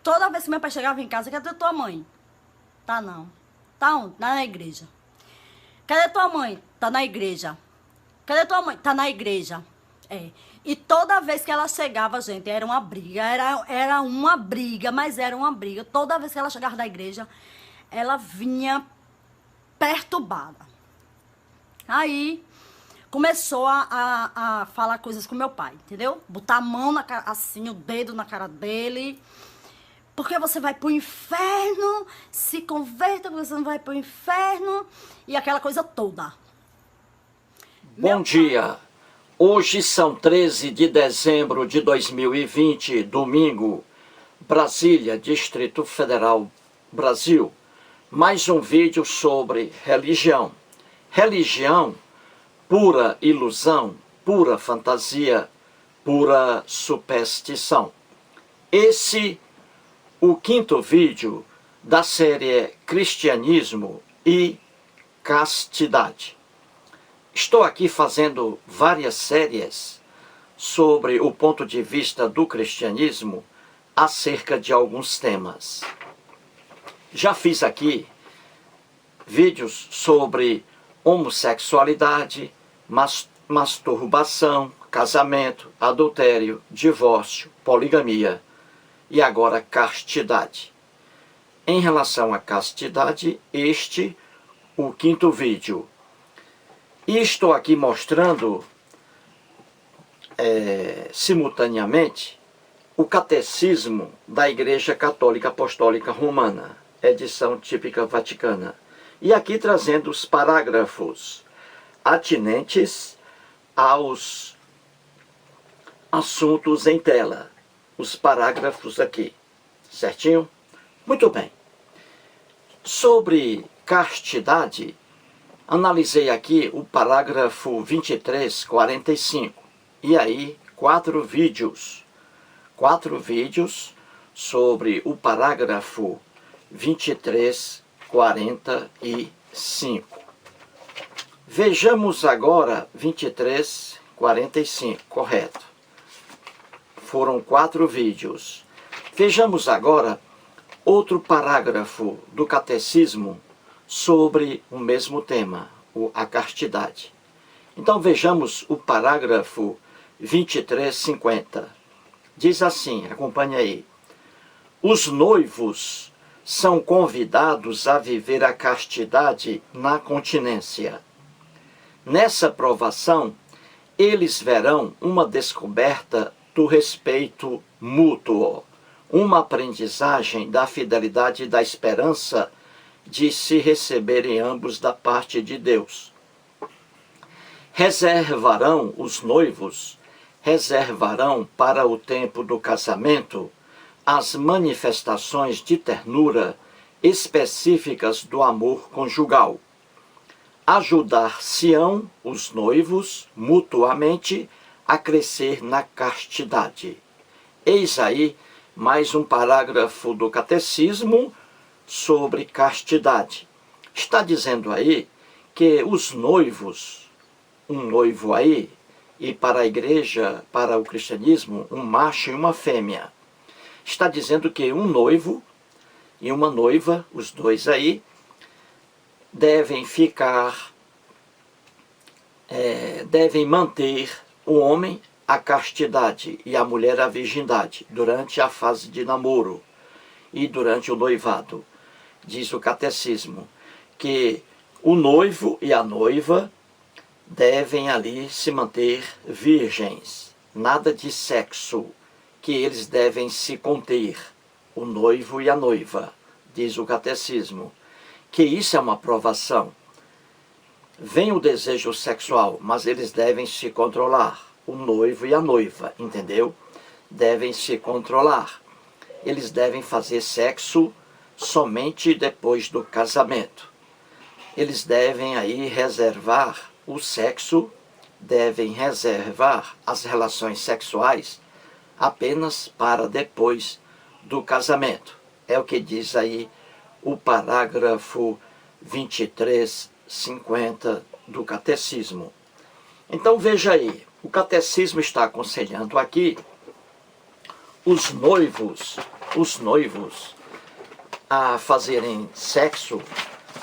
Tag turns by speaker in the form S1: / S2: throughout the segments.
S1: toda vez que meu pai chegava em casa, cadê tua mãe? Tá não. Tá onde? Tá na igreja. Cadê tua mãe? Tá na igreja. Cadê tua mãe? Tá na igreja. É. E toda vez que ela chegava, gente, era uma briga. Era uma briga, mas era uma briga. Toda vez que ela chegava da igreja, ela vinha perturbada. Aí começou a falar coisas com meu pai, entendeu? Botar a mão na cara, assim, o dedo na cara dele. Porque você vai pro inferno, se converta, você não vai pro inferno. E aquela coisa toda.
S2: Bom dia. Hoje são 13 de dezembro de 2020, domingo, Brasília, Distrito Federal, Brasil. Mais um vídeo sobre religião. Religião, pura ilusão, pura fantasia, pura superstição. Esse o quinto vídeo da série Cristianismo e Castidade. Estou aqui fazendo várias séries sobre o ponto de vista do cristianismo acerca de alguns temas. Já fiz aqui vídeos sobre homossexualidade, masturbação, casamento, adultério, divórcio, poligamia e agora castidade. Em relação à castidade, o quinto vídeo. E estou aqui mostrando simultaneamente o Catecismo da Igreja Católica Apostólica Romana, edição típica vaticana. E aqui trazendo os parágrafos atinentes aos assuntos em tela. Os parágrafos aqui, certinho? Muito bem. Sobre castidade, analisei aqui o parágrafo 23:45. E aí, 4 vídeos sobre o parágrafo 23:45. Vejamos agora 23:45, correto. Foram 4 vídeos. Vejamos agora outro parágrafo do Catecismo sobre o mesmo tema, a castidade. Então vejamos o parágrafo 23:50. Diz assim, acompanhe aí. Os noivos são convidados a viver a castidade na continência. Nessa provação, eles verão uma descoberta do respeito mútuo, uma aprendizagem da fidelidade e da esperança de se receberem ambos da parte de Deus. Os noivos reservarão para o tempo do casamento as manifestações de ternura específicas do amor conjugal. Ajudar-se-ão os noivos mutuamente a crescer na castidade. Eis aí mais um parágrafo do Catecismo sobre castidade. Está dizendo aí que os noivos, um noivo aí, e para a igreja, para o cristianismo, um macho e uma fêmea. Está dizendo que um noivo e uma noiva, os dois aí, devem manter o homem a castidade e a mulher a virgindade durante a fase de namoro e durante o noivado. Diz o Catecismo que o noivo e a noiva devem ali se manter virgens, nada de sexo, que eles devem se conter, o noivo e a noiva, diz o Catecismo, que isso é uma provação. Vem o desejo sexual, mas eles devem se controlar, o noivo e a noiva, entendeu? Devem se controlar. Eles devem fazer sexo somente depois do casamento. Eles devem aí reservar o sexo, devem reservar as relações sexuais apenas para depois do casamento. É o que diz aí o parágrafo 23:50 do Catecismo. Então veja aí, o Catecismo está aconselhando aqui os noivos os noivos a fazerem sexo,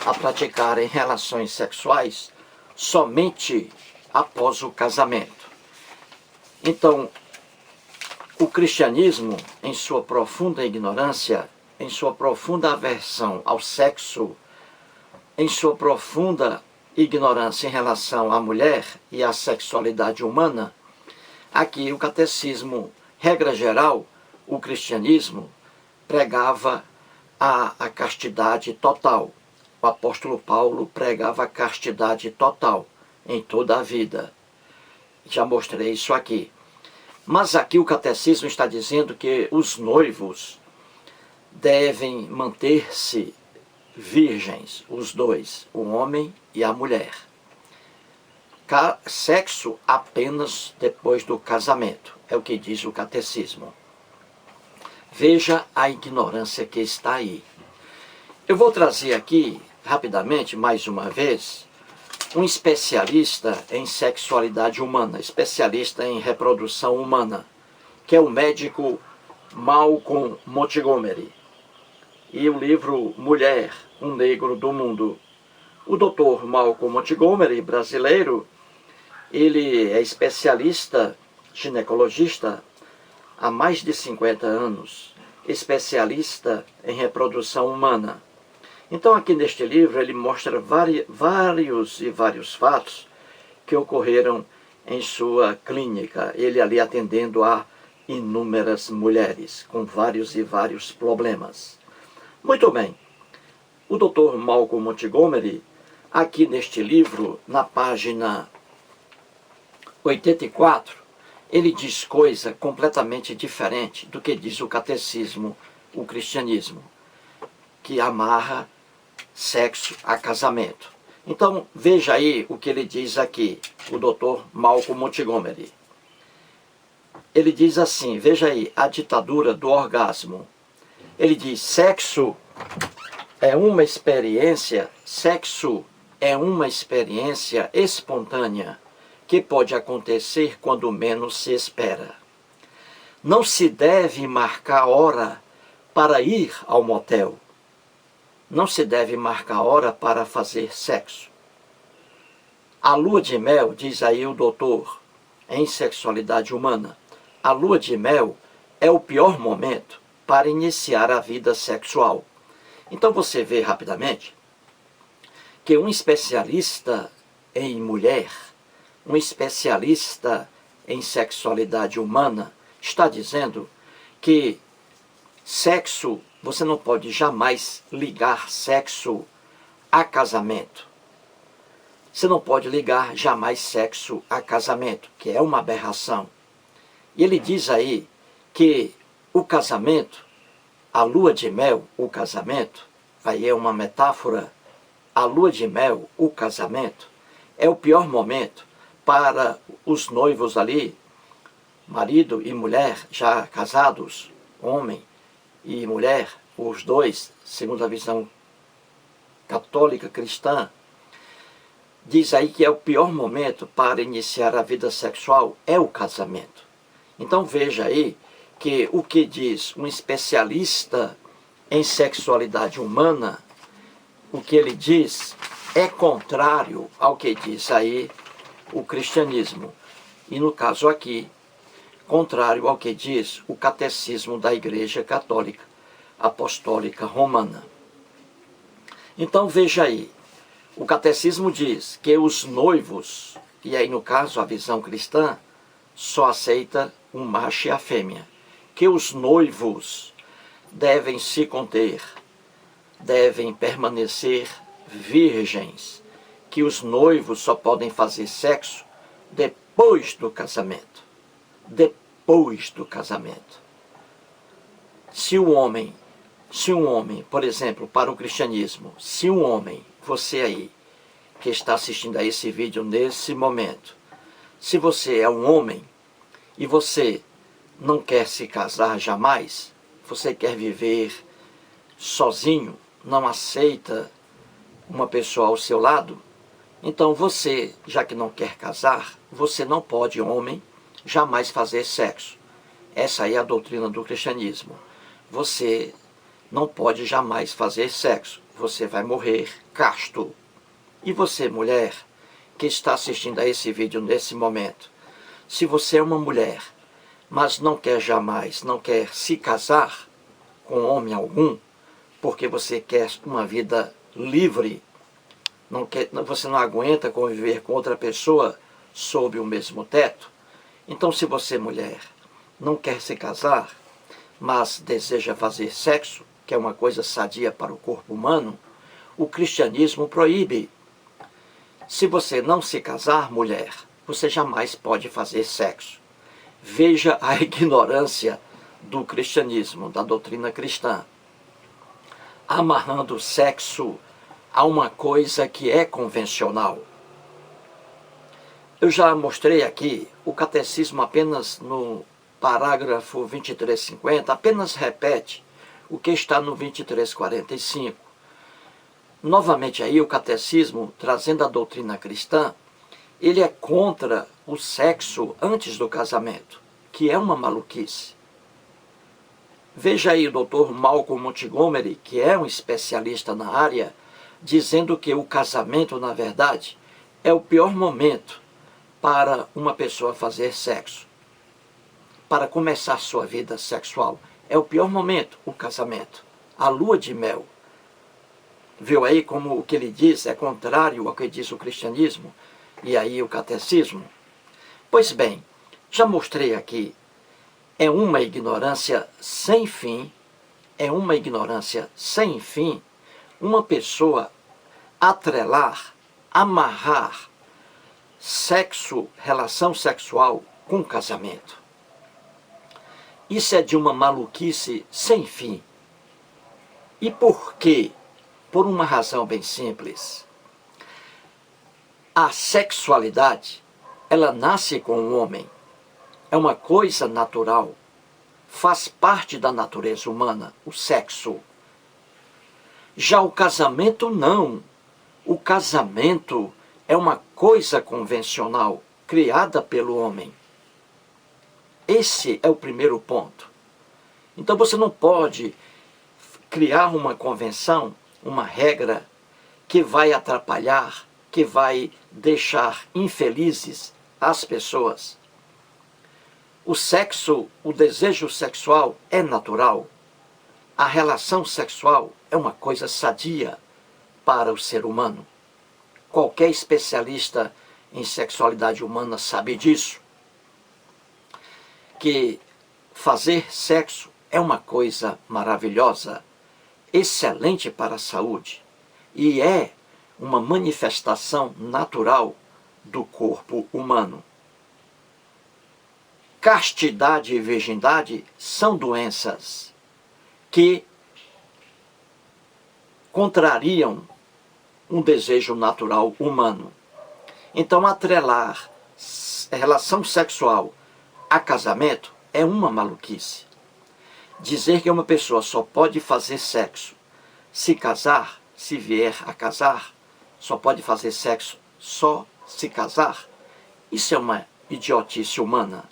S2: a praticarem relações sexuais somente após o casamento. Então, o cristianismo, em sua profunda ignorância, em sua profunda aversão ao sexo, em sua profunda ignorância em relação à mulher e à sexualidade humana, aqui o catecismo, regra geral, o cristianismo pregava a castidade total. O apóstolo Paulo pregava a castidade total em toda a vida. Já mostrei isso aqui. Mas aqui o catecismo está dizendo que os noivos devem manter-se virgens, os dois, o homem e a mulher. Sexo apenas depois do casamento, é o que diz o catecismo. Veja a ignorância que está aí. Eu vou trazer aqui, rapidamente, mais uma vez, um especialista em sexualidade humana, especialista em reprodução humana, que é o médico Malcolm Montgomery. E o livro Mulher, um Negro do Mundo. O Dr. Malcolm Montgomery, brasileiro, ele é especialista, ginecologista, há mais de 50 anos, especialista em reprodução humana. Então aqui neste livro ele mostra vários fatos que ocorreram em sua clínica, ele ali atendendo a inúmeras mulheres com vários problemas. Muito bem, o Dr. Malcolm Montgomery, aqui neste livro, na página 84, ele diz coisa completamente diferente do que diz o catecismo, o cristianismo, que amarra sexo a casamento. Então, veja aí o que ele diz aqui, o Dr. Malcolm Montgomery. Ele diz assim, veja aí, a ditadura do orgasmo. Ele diz, sexo é uma experiência espontânea que pode acontecer quando menos se espera. Não se deve marcar hora para ir ao motel. Não se deve marcar hora para fazer sexo. A lua de mel, diz aí o doutor, em sexualidade humana, a lua de mel é o pior momento para iniciar a vida sexual. Então você vê rapidamente que um especialista em mulher, um especialista em sexualidade humana, está dizendo que sexo, você não pode jamais ligar sexo a casamento. Você não pode ligar jamais sexo a casamento, que é uma aberração. E ele diz aí que o casamento, a lua de mel, o casamento, aí é uma metáfora, a lua de mel, o casamento, é o pior momento para os noivos ali, marido e mulher, já casados, homem e mulher, os dois, segundo a visão católica cristã, diz aí que é o pior momento para iniciar a vida sexual é o casamento. Então veja aí que o que diz um especialista em sexualidade humana, o que ele diz é contrário ao que diz aí o cristianismo. E no caso aqui, contrário ao que diz o catecismo da Igreja Católica Apostólica Romana. Então veja aí, o catecismo diz que os noivos, e aí no caso a visão cristã, só aceita o macho e a fêmea, que os noivos devem se conter, devem permanecer virgens, que os noivos só podem fazer sexo depois do casamento. Depois do casamento. Se um homem, por exemplo, para o cristianismo, se um homem, você aí, que está assistindo a esse vídeo nesse momento, se você é um homem e você não quer se casar jamais, você quer viver sozinho, não aceita uma pessoa ao seu lado, então você, já que não quer casar, você não pode, homem, jamais fazer sexo. Essa aí é a doutrina do cristianismo. você não pode jamais fazer sexo. Você vai morrer casto. E você, mulher, que está assistindo a esse vídeo nesse momento, se você é uma mulher, mas não quer jamais, não quer se casar com homem algum, porque você quer uma vida livre, você não aguenta conviver com outra pessoa sob o mesmo teto, então se você, mulher, não quer se casar, mas deseja fazer sexo, que é uma coisa sadia para o corpo humano, o cristianismo proíbe. Se você não se casar, mulher, você jamais pode fazer sexo. Veja a ignorância do cristianismo, da doutrina cristã, amarrando o sexo a uma coisa que é convencional. Eu já mostrei aqui o catecismo apenas no parágrafo 2350, apenas repete o que está no 2345. Novamente aí o catecismo, trazendo a doutrina cristã, ele é contra o sexo antes do casamento, que é uma maluquice. Veja aí o Dr. Malcolm Montgomery, que é um especialista na área, dizendo que o casamento, na verdade, é o pior momento para uma pessoa fazer sexo, para começar sua vida sexual. É o pior momento, o casamento, a lua de mel. Viu aí como o que ele diz é contrário ao que diz o cristianismo e aí o catecismo? Pois bem, já mostrei aqui, é uma ignorância sem fim, uma pessoa atrelar, amarrar sexo, relação sexual com casamento. Isso é de uma maluquice sem fim. E por quê? Por uma razão bem simples. A sexualidade, ela nasce com o homem. É uma coisa natural. Faz parte da natureza humana, o sexo. Já o casamento, não. O casamento é uma coisa convencional, criada pelo homem. Esse é o primeiro ponto. Então você não pode criar uma convenção, uma regra que vai atrapalhar, que vai deixar infelizes as pessoas. O sexo, o desejo sexual é natural. A relação sexual é uma coisa sadia para o ser humano. Qualquer especialista em sexualidade humana sabe disso. Que fazer sexo é uma coisa maravilhosa, excelente para a saúde e é uma manifestação natural do corpo humano. Castidade e virgindade são doenças que contrariam um desejo natural humano. Então, atrelar relação sexual a casamento é uma maluquice. Dizer que uma pessoa só pode fazer sexo se casar, se vier a casar, só pode fazer sexo só se casar, isso é uma idiotice humana.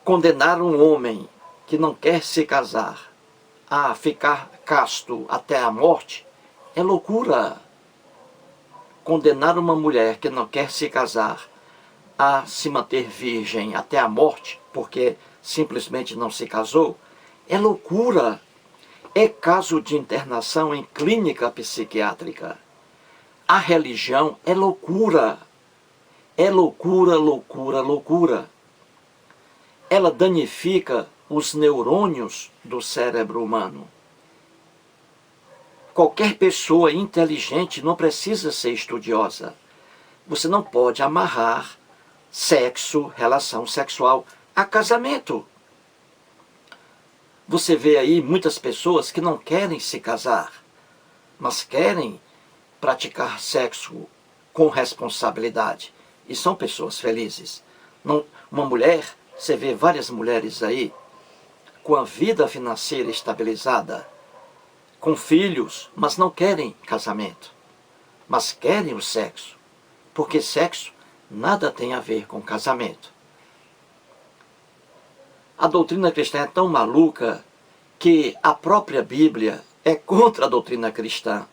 S2: Condenar um homem que não quer se casar a ficar casto até a morte é loucura. Condenar uma mulher que não quer se casar a se manter virgem até a morte, porque simplesmente não se casou, é loucura. É caso de internação em clínica psiquiátrica. A religião é loucura. É loucura, loucura, loucura. Ela danifica os neurônios do cérebro humano. Qualquer pessoa inteligente não precisa ser estudiosa. Você não pode amarrar sexo, relação sexual a casamento. Você vê aí muitas pessoas que não querem se casar, mas querem praticar sexo com responsabilidade. E são pessoas felizes. Não, uma mulher, você vê várias mulheres aí, com a vida financeira estabilizada, com filhos, mas não querem casamento, mas querem o sexo, porque sexo nada tem a ver com casamento. A doutrina cristã é tão maluca que a própria Bíblia é contra a doutrina cristã.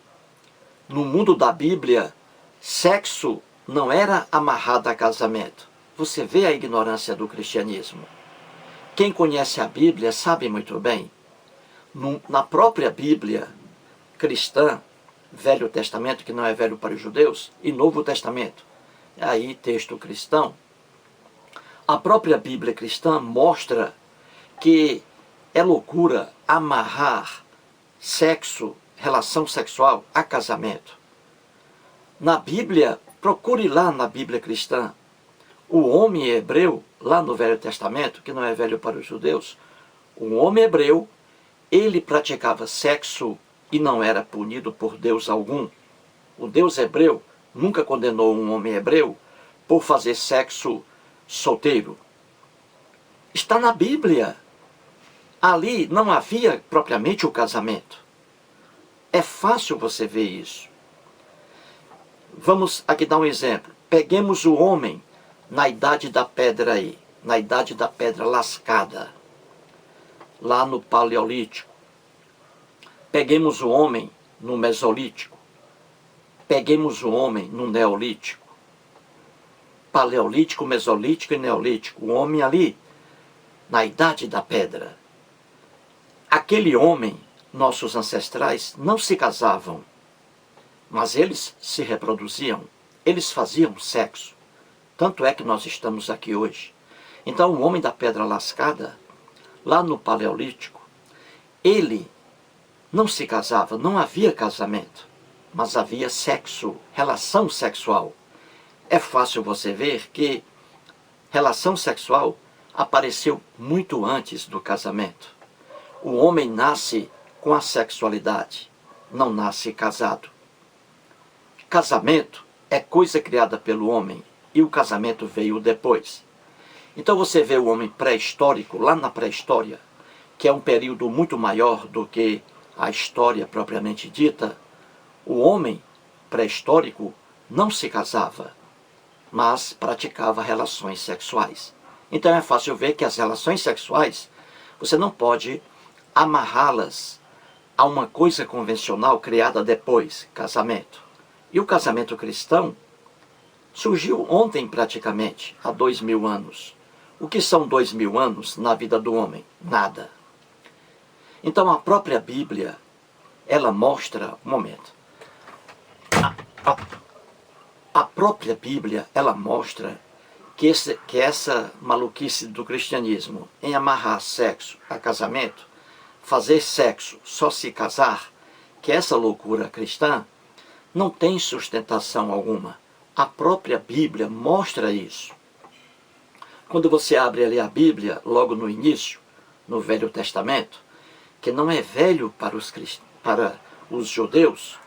S2: No mundo da Bíblia, sexo não era amarrado a casamento. Você vê a ignorância do cristianismo. Quem conhece a Bíblia sabe muito bem. Na própria Bíblia cristã, Velho Testamento, que não é velho para os judeus, e Novo Testamento, aí texto cristão, a própria Bíblia cristã mostra que é loucura amarrar sexo, relação sexual a casamento. Na Bíblia, procure lá na Bíblia cristã, o homem hebreu, lá no Velho Testamento, que não é velho para os judeus, o homem hebreu, ele praticava sexo e não era punido por Deus algum. O Deus hebreu nunca condenou um homem hebreu por fazer sexo solteiro. Está na Bíblia. Ali não havia propriamente o casamento. É fácil você ver isso. Vamos aqui dar um exemplo. Peguemos o homem na idade da pedra aí, na idade da pedra lascada, lá no Paleolítico. Peguemos o homem no Mesolítico. Peguemos o homem no Neolítico. Paleolítico, Mesolítico e Neolítico. O homem ali, na idade da pedra. Aquele homem, nossos ancestrais, não se casavam, mas eles se reproduziam, eles faziam sexo. Tanto é que nós estamos aqui hoje. Então o homem da pedra lascada, lá no Paleolítico, ele não se casava, não havia casamento, mas havia sexo, relação sexual. É fácil você ver que relação sexual apareceu muito antes do casamento. O homem nasce com a sexualidade, não nasce casado. Casamento é coisa criada pelo homem e o casamento veio depois. Então você vê o homem pré-histórico, lá na pré-história, que é um período muito maior do que a história propriamente dita. O homem pré-histórico não se casava, mas praticava relações sexuais. Então é fácil ver que as relações sexuais, você não pode amarrá-las a uma coisa convencional criada depois, casamento. E o casamento cristão surgiu ontem praticamente, há 2000 anos. O que são 2000 anos na vida do homem? Nada. Então a própria Bíblia, ela mostra, um momento, a própria Bíblia, ela mostra que essa maluquice do cristianismo em amarrar sexo a casamento, fazer sexo, só se casar, que essa loucura cristã não tem sustentação alguma. A própria Bíblia mostra isso. Quando você abre ali a Bíblia, logo no início, no Velho Testamento, que não é velho para os judeus,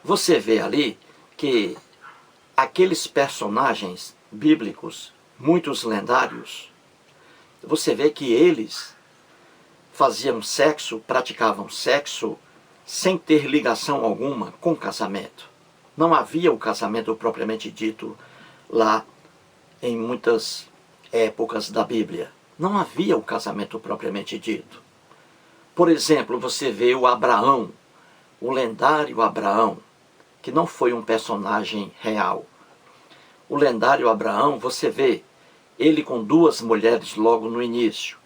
S2: você vê ali que aqueles personagens bíblicos, muitos lendários, você vê que eles faziam sexo, praticavam sexo, sem ter ligação alguma com casamento. Não havia o casamento propriamente dito lá em muitas épocas da Bíblia. Não havia o casamento propriamente dito. Por exemplo, você vê o Abraão, o lendário Abraão, que não foi um personagem real. O lendário Abraão, você vê ele com duas mulheres logo no início.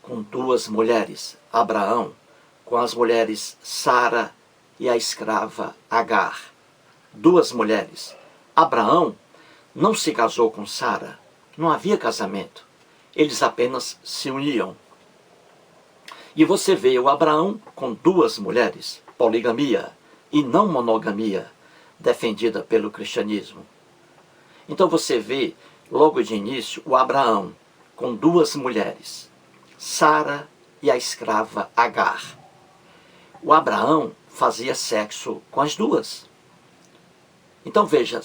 S2: Com duas mulheres, Abraão, com as mulheres Sara e a escrava Agar. Duas mulheres. Abraão não se casou com Sara, não havia casamento. Eles apenas se uniam. E você vê o Abraão com duas mulheres, poligamia e não monogamia, defendida pelo cristianismo. Então você vê, logo de início, o Abraão com duas mulheres, Sara e a escrava Agar. O Abraão fazia sexo com as duas. Então veja,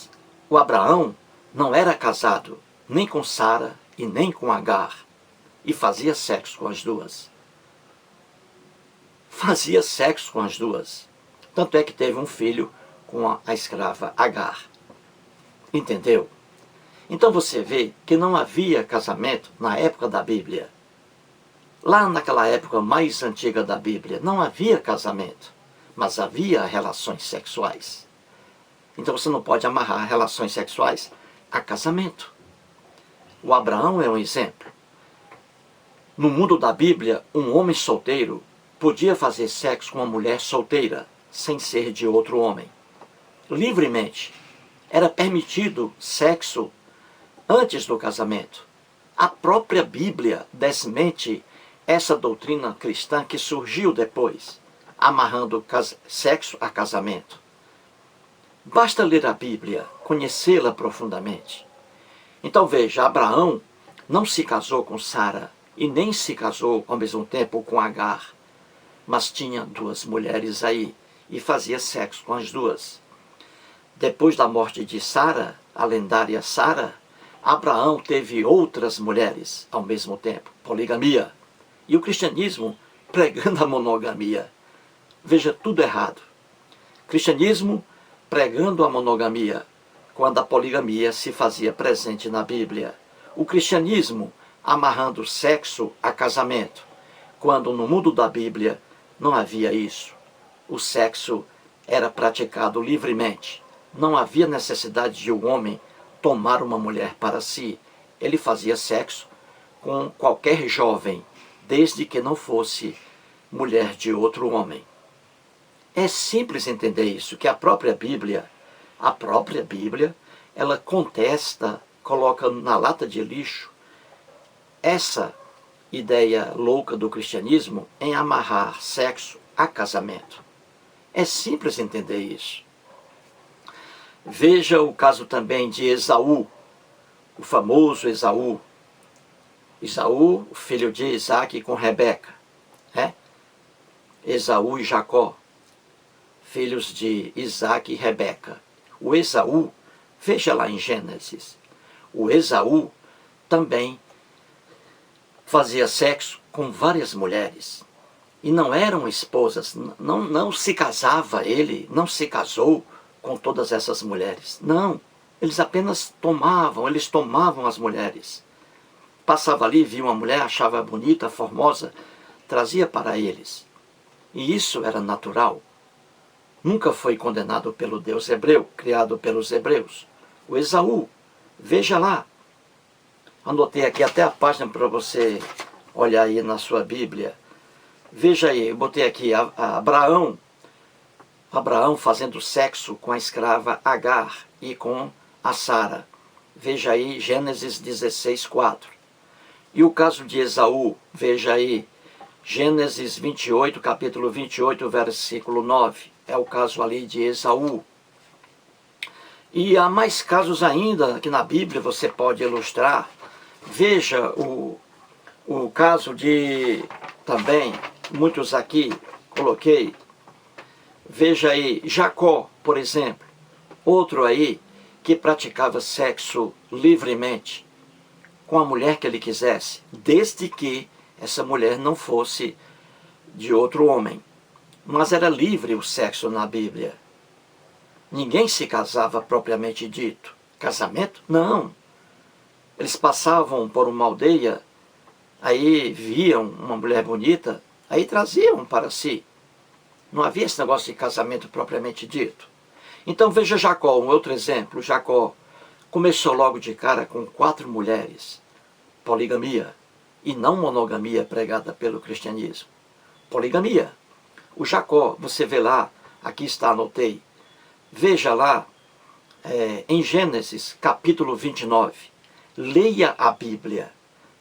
S2: o Abraão não era casado nem com Sara e nem com Agar, e fazia sexo com as duas. Fazia sexo com as duas. Tanto é que teve um filho com a escrava Agar. Entendeu? Então você vê que não havia casamento na época da Bíblia. Lá naquela época mais antiga da Bíblia, não havia casamento, mas havia relações sexuais. Então você não pode amarrar relações sexuais a casamento. O Abraão é um exemplo. No mundo da Bíblia, um homem solteiro podia fazer sexo com uma mulher solteira, sem ser de outro homem. Livremente. Era permitido sexo antes do casamento. A própria Bíblia desmente essa doutrina cristã que surgiu depois, amarrando sexo a casamento. Basta ler a Bíblia, conhecê-la profundamente. Então veja, Abraão não se casou com Sara e nem se casou ao mesmo tempo com Agar, mas tinha duas mulheres aí e fazia sexo com as duas. Depois da morte de Sara, a lendária Sara, Abraão teve outras mulheres ao mesmo tempo, poligamia. E o cristianismo pregando a monogamia. Veja, tudo errado. Cristianismo pregando a monogamia, quando a poligamia se fazia presente na Bíblia. O cristianismo amarrando sexo a casamento, quando no mundo da Bíblia não havia isso. O sexo era praticado livremente. Não havia necessidade de um homem tomar uma mulher para si. Ele fazia sexo com qualquer jovem, desde que não fosse mulher de outro homem. É simples entender isso, que a própria Bíblia, ela contesta, coloca na lata de lixo essa ideia louca do cristianismo em amarrar sexo a casamento. É simples entender isso. Veja o caso também de Esaú, o famoso Esaú. Esaú, filho de Isaac com Rebeca. Esaú e Jacó, filhos de Isaac e Rebeca. O Esaú, veja lá em Gênesis, o Esaú também fazia sexo com várias mulheres. E não eram esposas, não se casava ele, não se casou com todas essas mulheres. Não, eles apenas tomavam as mulheres. Passava ali, via uma mulher, achava bonita, formosa, trazia para eles. E isso era natural. Nunca foi condenado pelo Deus hebreu, criado pelos hebreus. O Esaú, veja lá. Anotei aqui até a página para você olhar aí na sua Bíblia. Veja aí, eu botei aqui Abraão fazendo sexo com a escrava Agar e com a Sara. Veja aí Gênesis 16, 4. E o caso de Esaú, veja aí Gênesis 28, capítulo 28, versículo 9. É o caso ali de Esaú. E há mais casos ainda que na Bíblia você pode ilustrar. Veja o caso de, também, muitos aqui coloquei. Veja aí, Jacó, por exemplo, outro aí que praticava sexo livremente com a mulher que ele quisesse, desde que essa mulher não fosse de outro homem. Mas era livre o sexo na Bíblia. Ninguém se casava propriamente dito. Casamento? Não. Eles passavam por uma aldeia, aí viam uma mulher bonita, aí traziam para si. Não havia esse negócio de casamento propriamente dito. Então veja Jacó, um outro exemplo. Jacó começou logo de cara com 4 mulheres. Poligamia. E não monogamia pregada pelo cristianismo. Poligamia. O Jacó, você vê lá, aqui está, anotei. Veja lá, em Gênesis, capítulo 29. Leia a Bíblia.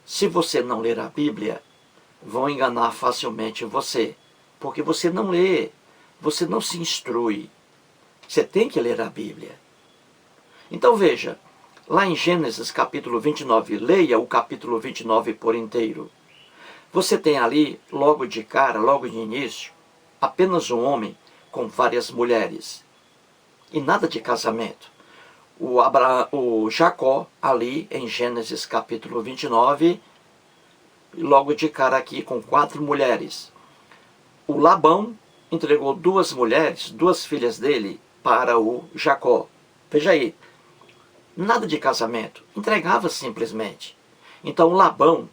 S2: Se você não ler a Bíblia, vão enganar facilmente você. Porque você não lê, você não se instrui. Você tem que ler a Bíblia. Então veja, lá em Gênesis capítulo 29, leia o capítulo 29 por inteiro. Você tem ali, logo de cara, logo de início, apenas um homem com várias mulheres. E nada de casamento. O Jacó, ali em Gênesis capítulo 29, logo de cara aqui com 4 mulheres. O Labão entregou 2 mulheres, 2 filhas dele, para o Jacó. Veja aí, nada de casamento, entregava simplesmente. Então Labão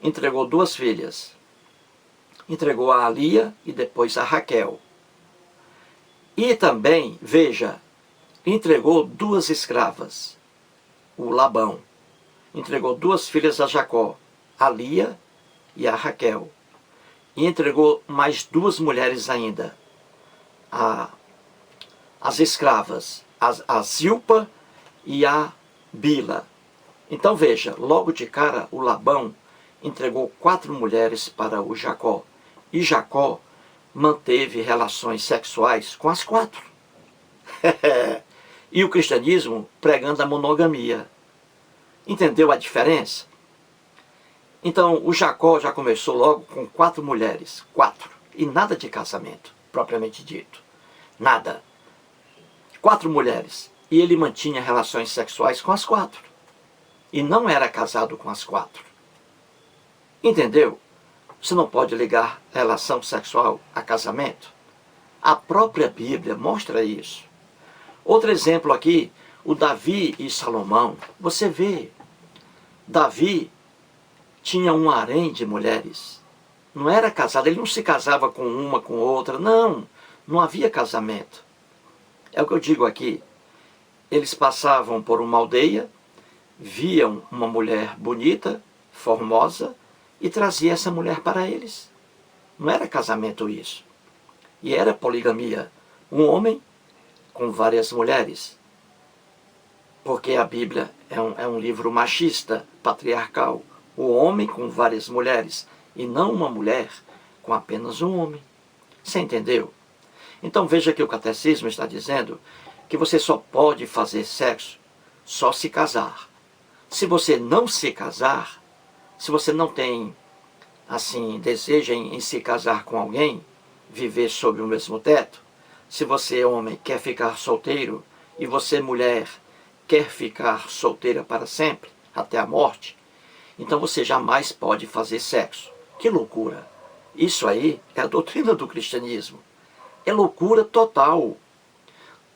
S2: entregou 2 filhas entregou a Lia e depois a Raquel. E também, veja, entregou 2 escravas, o Labão. Entregou 2 filhas a Jacó, a Lia e a Raquel. E entregou mais 2 mulheres ainda, as escravas, a Zilpa e a Bila. Então veja, logo de cara o Labão entregou 4 mulheres para o Jacó. E Jacó manteve relações sexuais com as 4. E o cristianismo pregando a monogamia. Entendeu a diferença? Então o Jacó já começou logo com 4 mulheres. 4. E nada de casamento, propriamente dito. Nada. 4 mulheres. E ele mantinha relações sexuais com as 4. E não era casado com as 4. Entendeu? Você não pode ligar relação sexual a casamento. A própria Bíblia mostra isso. Outro exemplo aqui, o Davi e Salomão. Você vê, Davi tinha um harém de mulheres. Não era casado, ele não se casava com uma, com outra. Não havia casamento. É o que eu digo aqui. Eles passavam por uma aldeia, viam uma mulher bonita, formosa, e trazia essa mulher para eles. Não era casamento isso. E era poligamia. Um homem com várias mulheres. Porque a Bíblia é um livro machista, patriarcal. O homem com várias mulheres. E não uma mulher com apenas um homem. Você entendeu? Então veja que o catecismo está dizendo que você só pode fazer sexo só se casar. Se você não se casar, se você não tem, assim, desejo em se casar com alguém, viver sob o mesmo teto, se você, homem, quer ficar solteiro e você, mulher, quer ficar solteira para sempre, até a morte, então você jamais pode fazer sexo. Que loucura! Isso aí é a doutrina do cristianismo. É loucura total.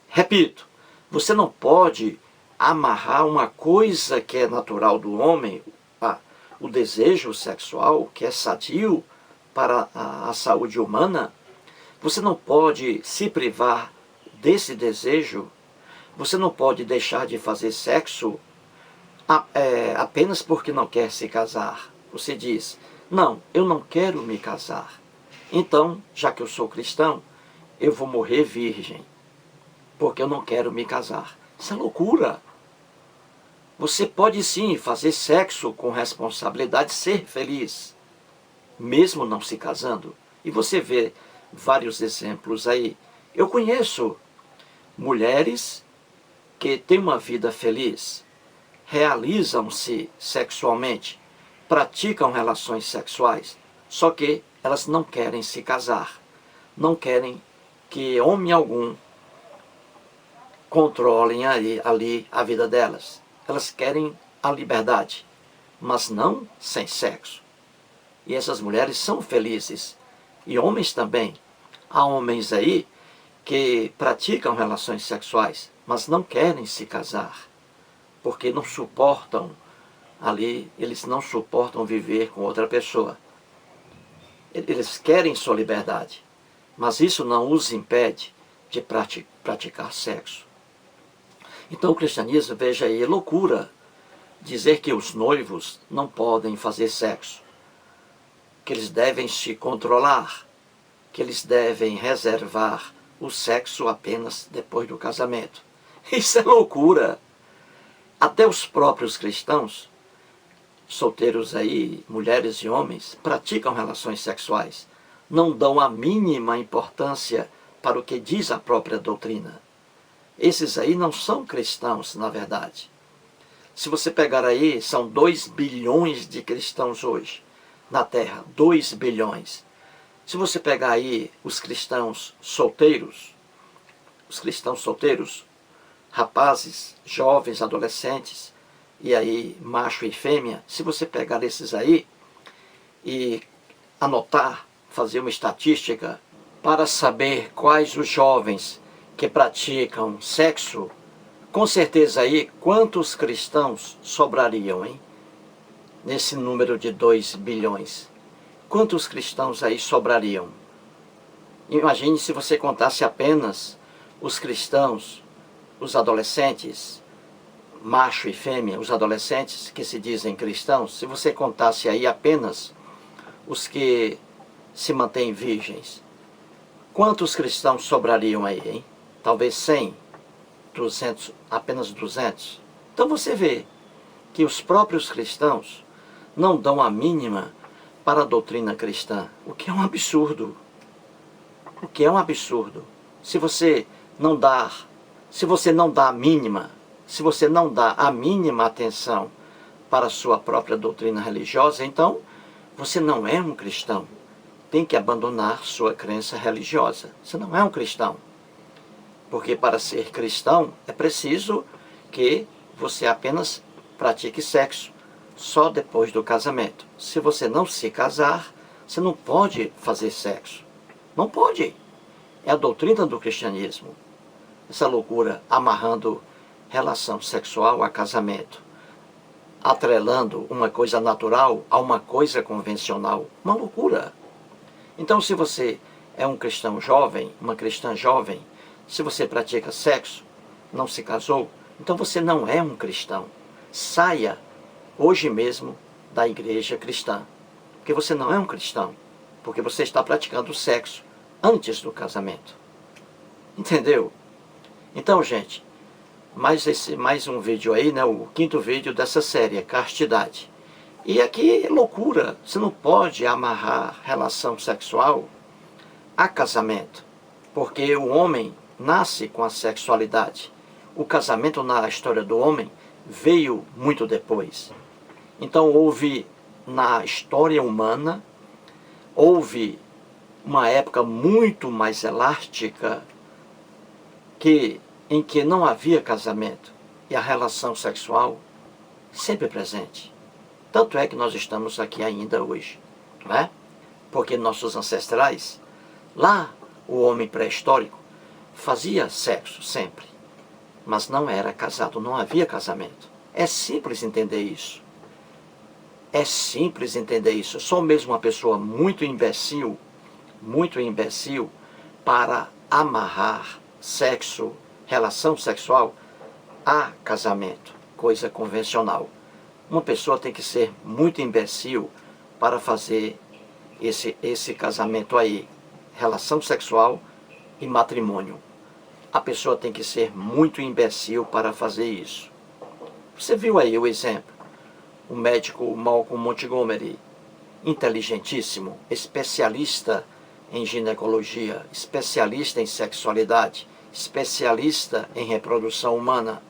S2: Repito, você não pode amarrar uma coisa que é natural do homem, o desejo sexual, que é sadio para a saúde humana. Você não pode se privar desse desejo. Você não pode deixar de fazer sexo apenas porque não quer se casar. Você diz, não, eu não quero me casar. Então, já que eu sou cristão, eu vou morrer virgem, porque eu não quero me casar. Isso é loucura. Você pode sim fazer sexo com responsabilidade, ser feliz, mesmo não se casando. E você vê vários exemplos aí. Eu conheço mulheres que têm uma vida feliz, realizam-se sexualmente, praticam relações sexuais, só que elas não querem se casar, não querem que homem algum controlem ali a vida delas. Elas querem a liberdade, mas não sem sexo. E essas mulheres são felizes. E homens também. Há homens aí que praticam relações sexuais, mas não querem se casar, porque não suportam ali, eles não suportam viver com outra pessoa. Eles querem sua liberdade, mas isso não os impede de praticar sexo. Então o cristianismo, veja aí, é loucura dizer que os noivos não podem fazer sexo, que eles devem se controlar, que eles devem reservar o sexo apenas depois do casamento. Isso é loucura. Até os próprios cristãos, solteiros aí, mulheres e homens, praticam relações sexuais, não dão a mínima importância para o que diz a própria doutrina. Esses aí não são cristãos, na verdade. Se você pegar aí, são 2 bilhões de cristãos hoje na Terra, 2 bilhões. Se você pegar aí os cristãos solteiros, rapazes, jovens, adolescentes, e aí macho e fêmea, se você pegar esses aí e anotar, fazer uma estatística para saber quais os jovens que praticam sexo, com certeza aí quantos cristãos sobrariam, hein? Nesse número de 2 bilhões. quantos cristãos aí sobrariam? Imagine se você contasse apenas os cristãos, os adolescentes, macho e fêmea, os adolescentes que se dizem cristãos, se você contasse aí apenas os que se mantêm virgens, quantos cristãos sobrariam aí, hein? Talvez 100, 200, apenas 200. Então você vê que os próprios cristãos não dão a mínima para a doutrina cristã, o que é um absurdo. O que é um absurdo. Se você não dá a mínima, se você não dá a mínima atenção para a sua própria doutrina religiosa, então você não é um cristão. Tem que abandonar sua crença religiosa. Você não é um cristão. Porque para ser cristão é preciso que você apenas pratique sexo só depois do casamento. Se você não se casar, você não pode fazer sexo. Não pode. É a doutrina do cristianismo. Essa loucura amarrando relação sexual a casamento. Atrelando uma coisa natural a uma coisa convencional. Uma loucura. Então, se você é um cristão jovem, uma cristã jovem, se você pratica sexo, não se casou, então você não é um cristão. Saia hoje mesmo da igreja cristã. Porque você não é um cristão. Porque você está praticando sexo antes do casamento. Entendeu? Então, gente, mais um vídeo aí, né? O 5º vídeo dessa série, castidade. E aqui é loucura. Você não pode amarrar relação sexual a casamento. Porque o homem nasce com a sexualidade. O casamento na história do homem veio muito depois. Então houve na história humana, houve uma época muito mais elástica em que não havia casamento e a relação sexual sempre presente. Tanto é que nós estamos aqui ainda hoje, não é? Porque nossos ancestrais, lá o homem pré-histórico, fazia sexo sempre, mas não era casado, não havia casamento. É simples entender isso. É simples entender isso. Só mesmo uma pessoa muito imbecil para amarrar sexo, relação sexual a casamento, coisa convencional. Uma pessoa tem que ser muito imbecil para fazer esse casamento aí, relação sexual e matrimônio. A pessoa tem que ser muito imbecil para fazer isso. Você viu aí o exemplo? O médico Malcolm Montgomery, inteligentíssimo, especialista em ginecologia, especialista em sexualidade, especialista em reprodução humana.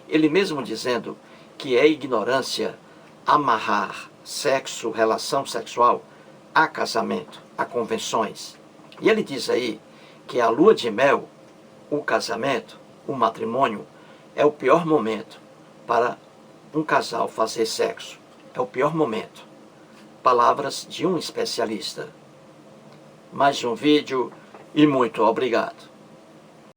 S2: Ele mesmo dizendo que é ignorância amarrar sexo, relação sexual a casamento, a convenções. E ele diz aí que a lua de mel, o casamento, o matrimônio, é o pior momento para um casal fazer sexo. É o pior momento. Palavras de um especialista. Mais um vídeo e muito obrigado.